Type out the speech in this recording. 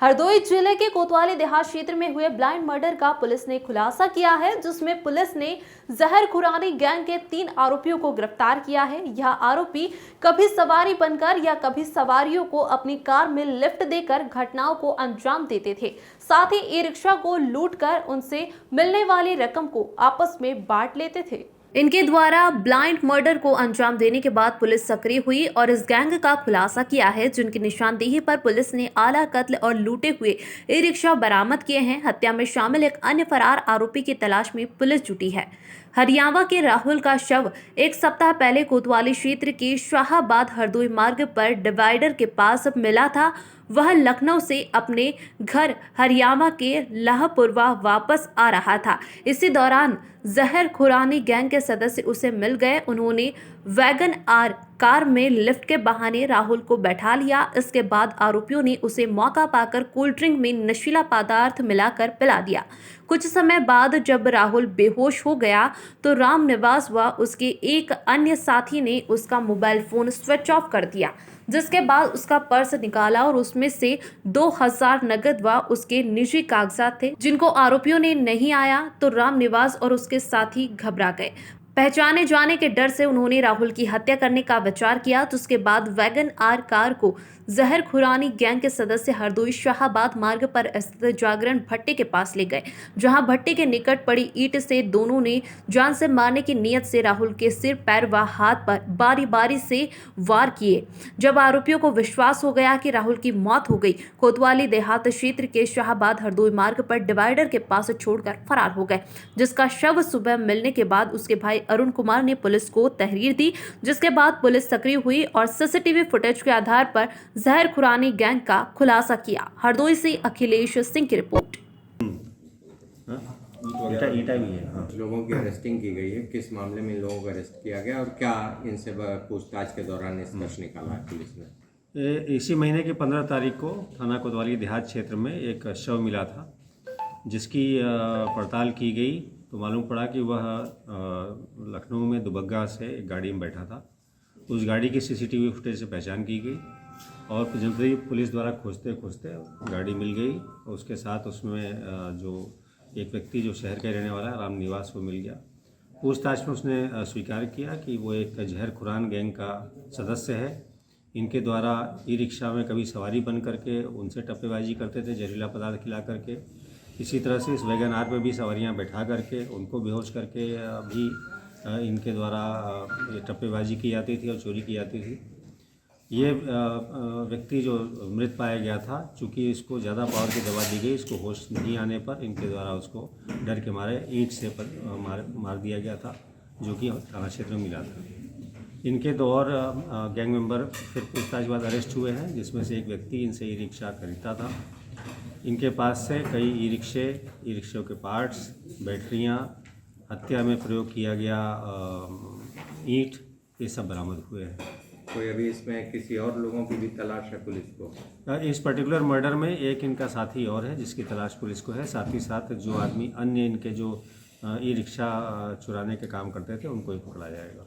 हरदोई जिले के कोतवाली देहात क्षेत्र में हुए ब्लाइंड मर्डर का पुलिस ने खुलासा किया है, जिसमें पुलिस ने जहर खुरानी गैंग के 3 आरोपियों को गिरफ्तार किया है। यह आरोपी कभी सवारी बनकर या कभी सवारियों को अपनी कार में लिफ्ट देकर घटनाओं को अंजाम देते थे। साथ ही ई रिक्शा को लूटकर उनसे मिलने वाली रकम को आपस में बांट लेते थे। इनके द्वारा ब्लाइंड मर्डर को अंजाम देने के बाद पुलिस सक्रिय हुई और इस गैंग का खुलासा किया है, जिनकी निशानदेही पर पुलिस ने आला कत्ल और लूटे हुए ई रिक्शा बरामद किए हैं। हत्या में शामिल एक अन्य फरार आरोपी की तलाश में पुलिस जुटी है। हरियाणा के राहुल का शव एक सप्ताह पहले कोतवाली क्षेत्र के शाहाबाद हरदोई मार्ग पर डिवाइडर के पास मिला था। वह लखनऊ से अपने घर हरियाणा के लाहपुरवा वापस आ रहा था। इसी दौरान जहर खुरानी गैंग के सदस्य उसे मिल गए। उन्होंने वैगन आर कार में लिफ्ट के बहाने राहुल को बैठा लिया। इसके बाद आरोपियों ने उसे मौका पाकर कोल्ड ड्रिंक में नशीला पदार्थ मिलाकर पिला दिया। कुछ समय बाद जब राहुल बेहोश हो गया तो राम निवास व उसके एक अन्य साथी ने उसका मोबाइल फोन स्विच ऑफ कर दिया, जिसके बाद उसका पर्स निकाला और उसमें से 2000 नगद व उसके निजी कागजात थे, जिनको आरोपियों ने नहीं आया तो राम निवास और उसके साथी घबरा गए। पहचाने जाने के डर से उन्होंने राहुल की हत्या करने का विचार किया। तो उसके बाद वैगन आर कार को जहर खुरानी गैंग के सदस्य हरदोई शाहाबाद मार्ग पर स्थित जागरण भट्टे के पास ले गए, जहां भट्टे के निकट पड़ी ईंट से दोनों ने जान से मारने की नीयत से राहुल के सिर, पैर व हाथ पर बारी बारी से वार किए। जब आरोपियों को विश्वास हो गया कि राहुल की मौत हो गई, कोतवाली देहात क्षेत्र के शाहाबाद हरदोई मार्ग पर डिवाइडर के पास छोड़कर फरार हो गए, जिसका शव सुबह मिलने के बाद उसके भाई अरुण कुमार ने पुलिस को तहरीर दी, जिसके बाद पुलिस सक्रिय हुई और सीसीटीवी फुटेज के आधार पर जहर खुरानी गैंग का खुलासा किया। हरदोई से अखिलेश सिंह की रिपोर्ट। ईटा भी है। हाँ। लोगों की अरेस्टिंग की गई है। किस मामले में इन लोगों को अरेस्ट किया गया और क्या इनसे पूछताछ के दौरान निष्कर्ष निकाला है पुलिस ने? इसी महीने की 15 तारीख को थाना कोतवाली देहात क्षेत्र में एक शव मिला था, जिसकी पड़ताल की गई तो मालूम पड़ा कि वह लखनऊ में दुबग्गा से एक गाड़ी में बैठा था। उस गाड़ी की सीसीटीवी फुटेज से पहचान की गई और जल्दी पुलिस द्वारा खोजते खोजते गाड़ी मिल गई। उसके साथ उसमें जो एक व्यक्ति जो शहर का रहने वाला है राम निवास वो मिल गया। पूछताछ में उसने स्वीकार किया कि वो एक जहर खुरान गैंग का सदस्य है। इनके द्वारा ई रिक्शा में कभी सवारी बन करके उनसे टप्पेबाजी करते थे, जहरीला पदार्थ खिला करके। इसी तरह से इस वैगन आर पे भी सवारियां बैठा करके उनको बेहोश करके भी इनके द्वारा ये टप्पेबाजी की जाती थी और चोरी की जाती थी। ये व्यक्ति जो मृत पाया गया था, चूँकि इसको ज़्यादा पावर की दवा दी गई, इसको होश नहीं आने पर इनके द्वारा उसको डर के मारे ईंट से मार दिया गया था, जो कि थाना क्षेत्र में मिला था। इनके 2 और गैंग मेंबर फिर पूछताछ के बाद अरेस्ट हुए हैं, जिसमें से एक व्यक्ति इनसे ई रिक्शा खरीदता था। इनके पास से कई ई रिक्शों के पार्ट्स, बैटरियां, हत्या में प्रयोग किया गया ईंट, ये सब बरामद हुए हैं। कोई अभी इसमें किसी और लोगों की भी तलाश है पुलिस को? इस पर्टिकुलर मर्डर में एक इनका साथी और है जिसकी तलाश पुलिस को है। साथ ही साथ जो आदमी अन्य इनके जो ई रिक्शा चुराने के काम करते थे उनको ही पकड़ा जाएगा।